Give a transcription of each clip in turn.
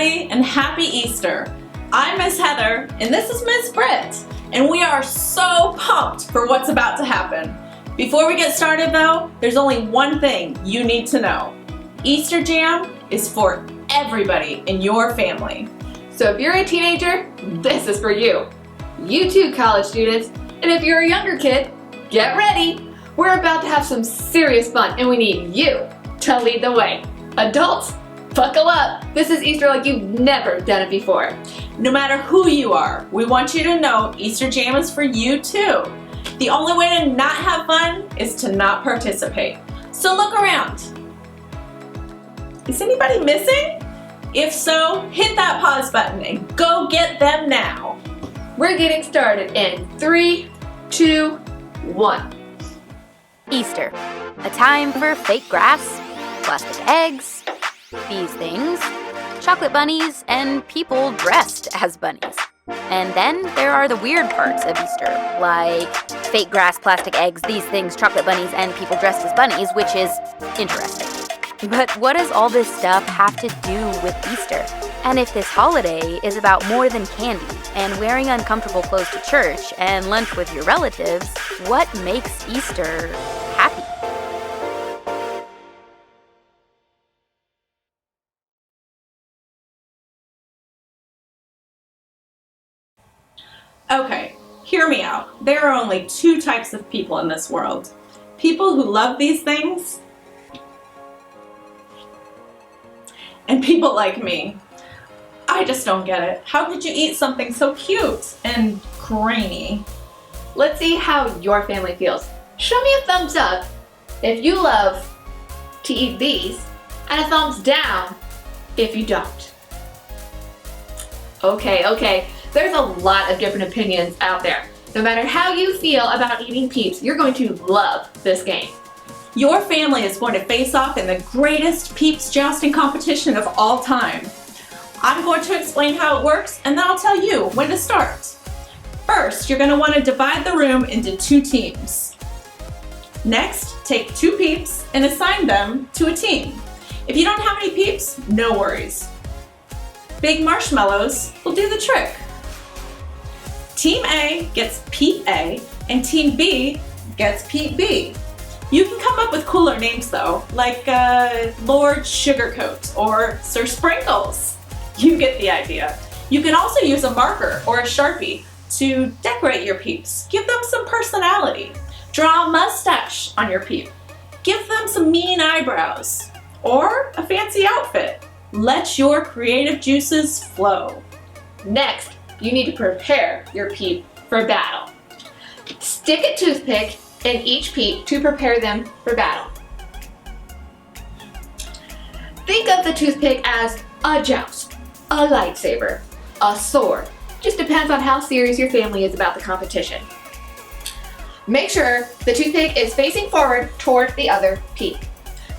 everybody, and happy Easter. I'm Miss Heather, and this is Miss Britt, and we are so pumped for what's about to happen. Before we get started though, there's only one thing you need to know. Easter Jam is for everybody in your family. So if you're a teenager, this is for you. You too, college students, and if you're a younger kid, get ready. We're about to have some serious fun, and we need you to lead the way. Adults, buckle up. This is Easter like you've never done it before. No matter who you are, we want you to know Easter Jam is for you too. The only way to not have fun is to not participate. So look around. Is anybody missing? If so, hit that pause button and go get them now. We're getting started in 3, 2, 1. Easter, a time for fake grass, plastic eggs, these things, chocolate bunnies, and people dressed as bunnies. And then there are the weird parts of Easter, like fake grass, plastic eggs, these things, chocolate bunnies, and people dressed as bunnies, which is interesting. But what does all this stuff have to do with Easter? And if this holiday is about more than candy and wearing uncomfortable clothes to church and lunch with your relatives, what makes Easter happy? Okay, hear me out. There are only two types of people in this world. People who love these things and people like me. I just don't get it. How could you eat something so cute and grainy? Let's see how your family feels. Show me a thumbs up if you love to eat these, and a thumbs down if you don't. Okay. There's a lot of different opinions out there. No matter how you feel about eating Peeps, you're going to love this game. Your family is going to face off in the greatest Peeps jousting competition of all time. I'm going to explain how it works, and then I'll tell you when to start. First, you're going to want to divide the room into 2 teams. Next, take 2 Peeps and assign them to a team. If you don't have any Peeps, no worries. Big marshmallows will do the trick. Team A gets Peep A, and Team B gets Peep B. You can come up with cooler names though, like Lord Sugarcoat or Sir Sprinkles. You get the idea. You can also use a marker or a Sharpie to decorate your Peeps. Give them some personality. Draw a mustache on your Peep. Give them some mean eyebrows or a fancy outfit. Let your creative juices flow. Next, you need to prepare your Peep for battle. Stick a toothpick in each Peep to prepare them for battle. Think of the toothpick as a joust, a lightsaber, a sword. Just depends on how serious your family is about the competition. Make sure the toothpick is facing forward toward the other Peep.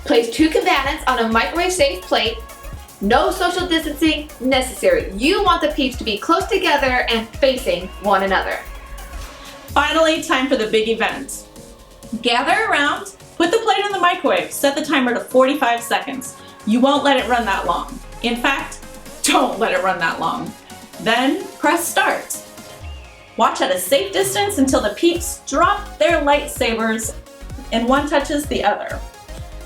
Place 2 combatants on a microwave-safe plate. No social distancing necessary. You want the Peeps to be close together and facing one another. Finally, time for the big event. Gather around, put the plate in the microwave, set the timer to 45 seconds. You won't let it run that long. In fact, don't let it run that long. Then press start. Watch at a safe distance until the Peeps drop their lightsabers and one touches the other.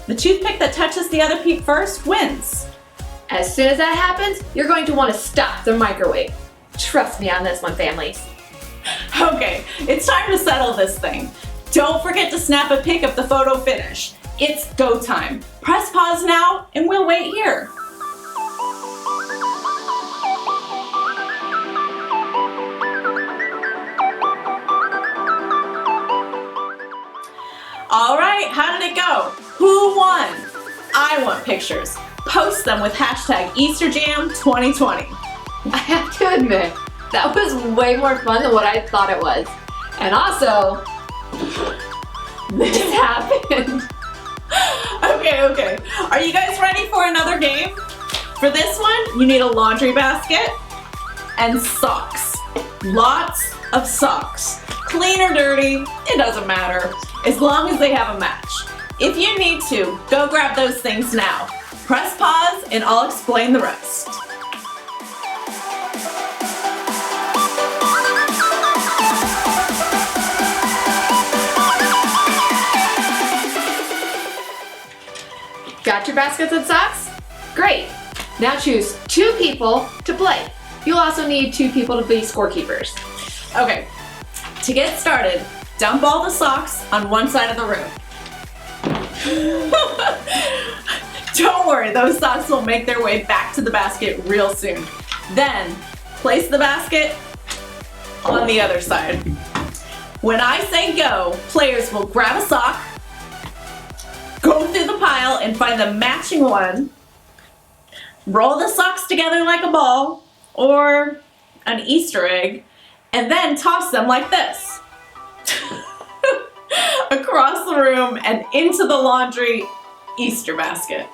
The toothpick that touches the other Peep first wins. As soon as that happens, you're going to want to stop the microwave. Trust me on this one, families. Okay, it's time to settle this thing. Don't forget to snap a pic of the photo finish. It's go time. Press pause now and we'll wait here. All right, how did it go? Who won? I want pictures. Post them with hashtag EasterJam2020. I have to admit, that was way more fun than what I thought it was. And also, this happened. Okay. Are you guys ready for another game? For this one, you need a laundry basket and socks. Lots of socks. Clean or dirty, it doesn't matter, as long as they have a match. If you need to, go grab those things now. Press pause and I'll explain the rest. Got your baskets and socks? Great. Now choose 2 people to play. You'll also need 2 people to be scorekeepers. Okay, to get started, dump all the socks on one side of the room. Don't worry, those socks will make their way back to the basket real soon. Then, place the basket on the other side. When I say go, players will grab a sock, go through the pile and find the matching one, roll the socks together like a ball or an Easter egg, and then toss them like this. Across the room and into the laundry Easter basket.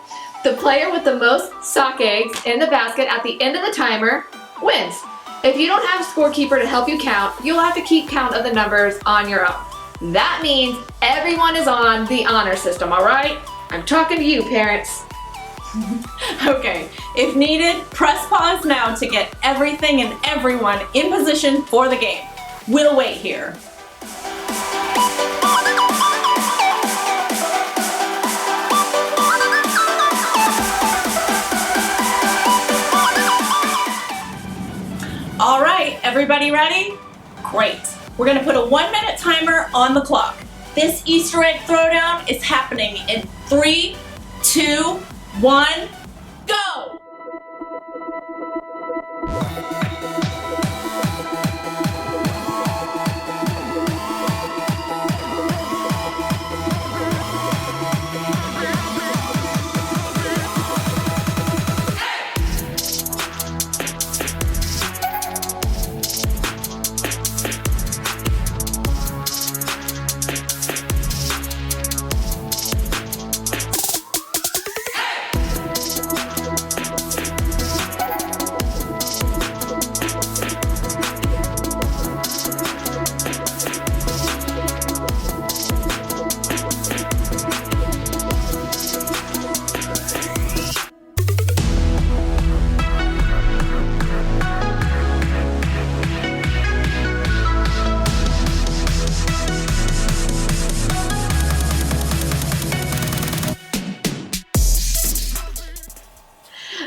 The player with the most sock eggs in the basket at the end of the timer wins. If you don't have a scorekeeper to help you count, you'll have to keep count of the numbers on your own. That means everyone is on the honor system, all right? I'm talking to you, parents. Okay, if needed, press pause now to get everything and everyone in position for the game. We'll wait here. All right, everybody ready? Great. We're gonna put a 1-minute timer on the clock. This Easter egg throwdown is happening in 3, 2, 1, go!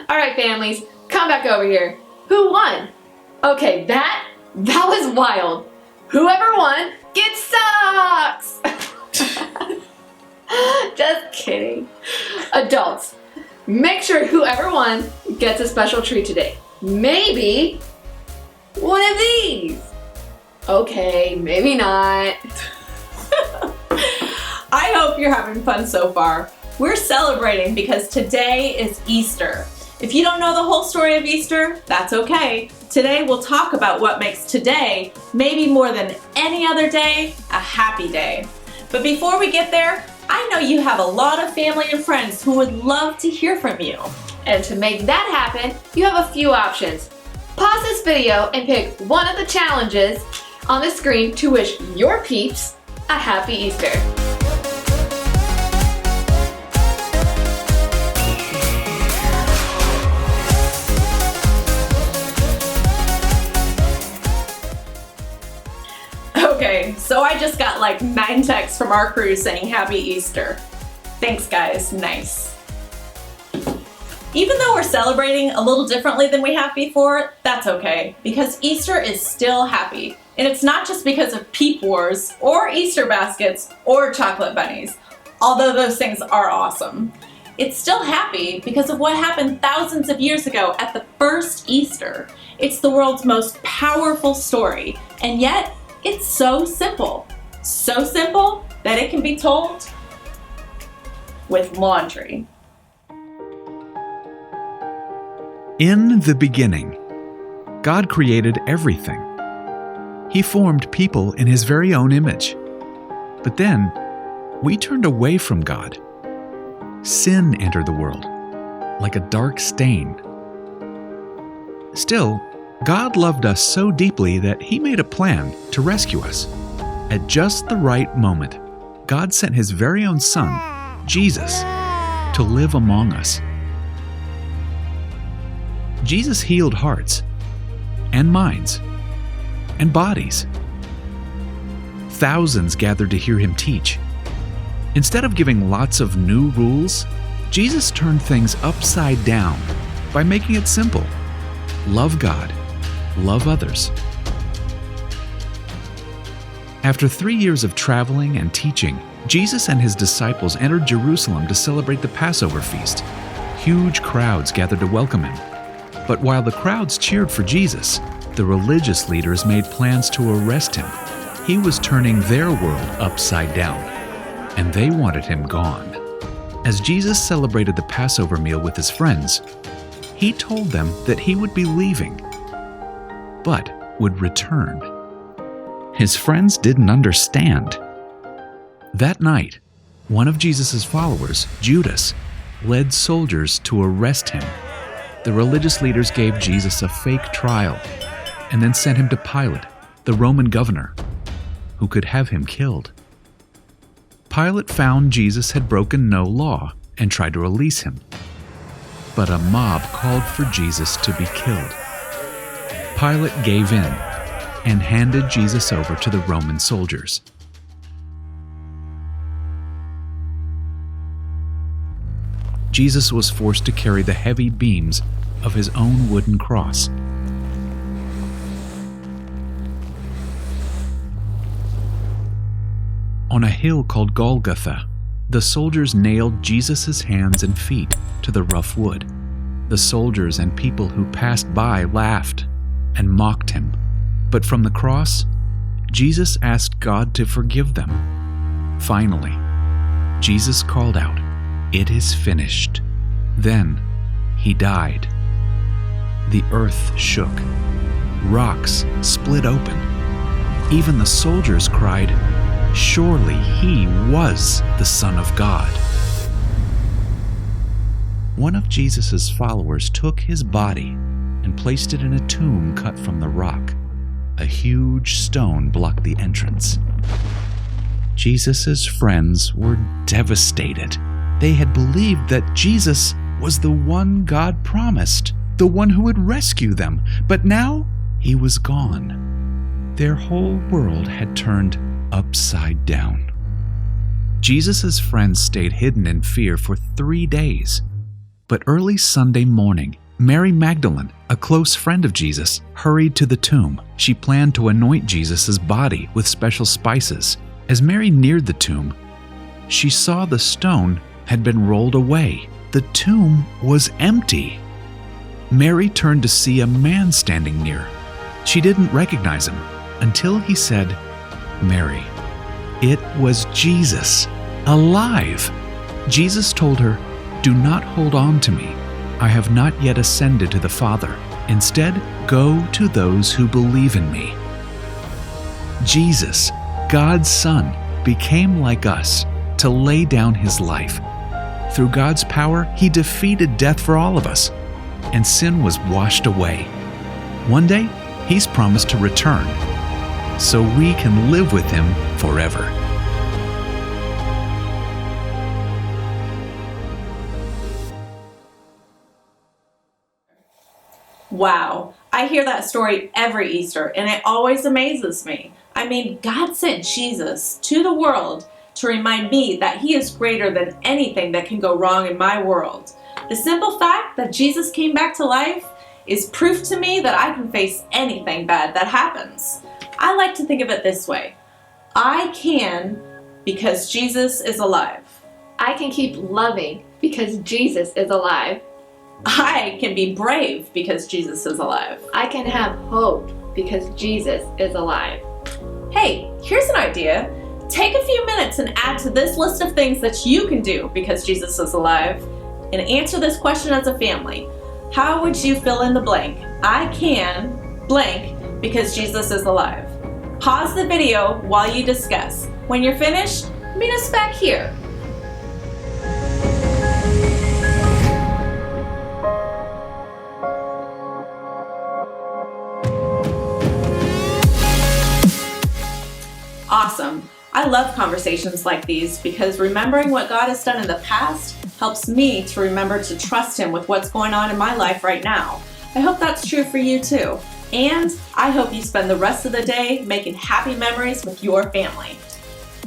All right, families, come back over here. Who won? Okay, that was wild. Whoever won gets socks. Just kidding. Adults, make sure whoever won gets a special treat today. Maybe one of these. Okay, maybe not. I hope you're having fun so far. We're celebrating because today is Easter. If you don't know the whole story of Easter, that's okay. Today we'll talk about what makes today, maybe more than any other day, a happy day. But before we get there, I know you have a lot of family and friends who would love to hear from you. And to make that happen, you have a few options. Pause this video and pick one of the challenges on the screen to wish your peeps a happy Easter. Okay, so I just got like 9 texts from our crew saying Happy Easter. Thanks guys, nice. Even though we're celebrating a little differently than we have before, that's okay, because Easter is still happy. And it's not just because of Peep Wars, or Easter baskets, or chocolate bunnies, although those things are awesome. It's still happy because of what happened thousands of years ago at the first Easter. It's the world's most powerful story, and yet it's so simple. So simple that it can be told with laundry. In the beginning, God created everything. He formed people in His very own image. But then, we turned away from God. Sin entered the world, like a dark stain. Still, God loved us so deeply that He made a plan to rescue us. At just the right moment, God sent His very own Son, Jesus, to live among us. Jesus healed hearts, and minds, and bodies. Thousands gathered to hear Him teach. Instead of giving lots of new rules, Jesus turned things upside down by making it simple. Love God, love others. After 3 years of traveling and teaching, Jesus and his disciples entered Jerusalem to celebrate the Passover feast. Huge crowds gathered to welcome him. But while the crowds cheered for Jesus, the religious leaders made plans to arrest him. He was turning their world upside down, and they wanted him gone. As Jesus celebrated the Passover meal with his friends, he told them that he would be leaving, but would return. His friends didn't understand. That night, one of Jesus' followers, Judas, led soldiers to arrest him. The religious leaders gave Jesus a fake trial and then sent him to Pilate, the Roman governor, who could have him killed. Pilate found Jesus had broken no law and tried to release him. But a mob called for Jesus to be killed. Pilate gave in and handed Jesus over to the Roman soldiers. Jesus was forced to carry the heavy beams of his own wooden cross. On a hill called Golgotha, the soldiers nailed Jesus' hands and feet to the rough wood. The soldiers and people who passed by laughed and mocked him. But from the cross, Jesus asked God to forgive them. Finally, Jesus called out, "It is finished." Then he died. The earth shook. Rocks split open. Even the soldiers cried, "Surely he was the Son of God." One of Jesus' followers took his body and placed it in a tomb cut from the rock. A huge stone blocked the entrance. Jesus' friends were devastated. They had believed that Jesus was the one God promised, the one who would rescue them, but now he was gone. Their whole world had turned upside down. Jesus' friends stayed hidden in fear for 3 days. But early Sunday morning, Mary Magdalene, a close friend of Jesus, hurried to the tomb. She planned to anoint Jesus' body with special spices. As Mary neared the tomb, she saw the stone had been rolled away. The tomb was empty. Mary turned to see a man standing near. She didn't recognize him until he said, "Mary." It was Jesus, alive. Jesus told her, "Do not hold on to me. I have not yet ascended to the Father. Instead, go to those who believe in me." Jesus, God's Son, became like us to lay down his life. Through God's power, he defeated death for all of us, and sin was washed away. One day, he's promised to return, so we can live with him forever. Wow, I hear that story every Easter, and it always amazes me. I mean, God sent Jesus to the world to remind me that he is greater than anything that can go wrong in my world. The simple fact that Jesus came back to life is proof to me that I can face anything bad that happens. I like to think of it this way. I can because Jesus is alive. I can keep loving because Jesus is alive. I can be brave because Jesus is alive. I can have hope because Jesus is alive. Hey, here's an idea. Take a few minutes and add to this list of things that you can do because Jesus is alive, and answer this question as a family. How would you fill in the blank? I can blank because Jesus is alive. Pause the video while you discuss. When you're finished, meet us back here. Awesome. I love conversations like these because remembering what God has done in the past helps me to remember to trust him with what's going on in my life right now. I hope that's true for you too. And I hope you spend the rest of the day making happy memories with your family.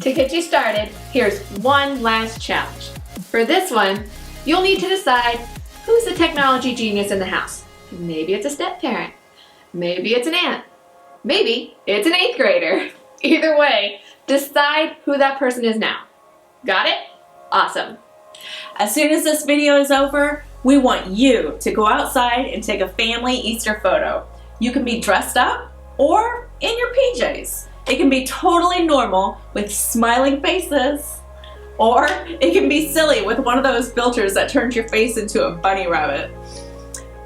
To get you started, here's one last challenge. For this one, You'll need to decide who's the technology genius in the house. Maybe it's a step-parent. Maybe it's an aunt. Maybe it's an 8th grader. Either way, decide who that person is now. Got it? Awesome. As soon as this video is over, we want you to go outside and take a family Easter photo. You can be dressed up or in your PJs. It can be totally normal with smiling faces, or it can be silly with one of those filters that turns your face into a bunny rabbit.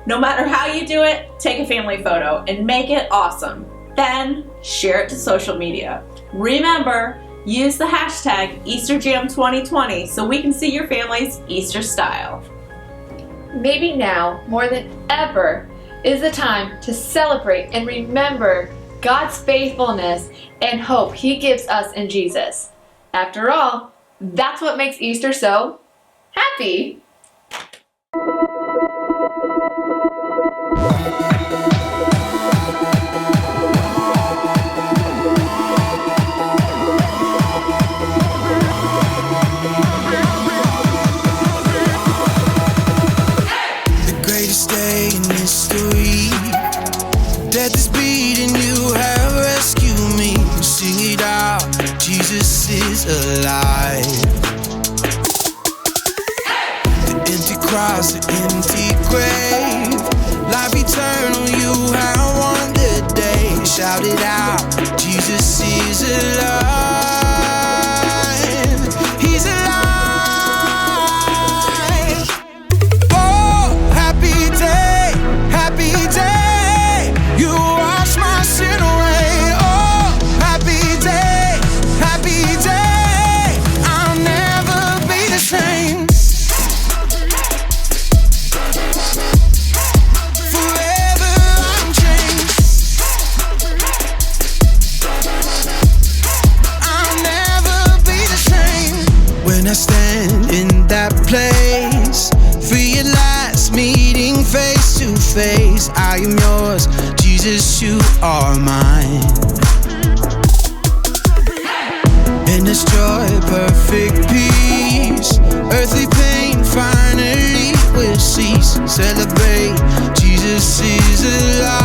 No matter how you do it, take a family photo and make it awesome. Then share it to social media. Remember, use the hashtag EasterJam2020 so we can see your family's Easter style. Maybe now, more than ever, is the time to celebrate and remember God's faithfulness and hope He gives us in Jesus. After all, that's what makes Easter so happy. The greatest day in history. Death is beating, you have rescued me. Sing it out, Jesus is alive. The empty cross, the empty grave, life eternal, you have won the day. Shout it out, Jesus is alive. He's alive. Oh, happy day, happy day. You wash my sin away. Oh, happy day, happy day. I'll never be the same. Forever I'm changed. I'll never be the same. When I stand in that place, realize meeting face to face, I am yours, Jesus, you are mine. In this joy, perfect peace, earthly pain finally will cease. Celebrate, Jesus is alive.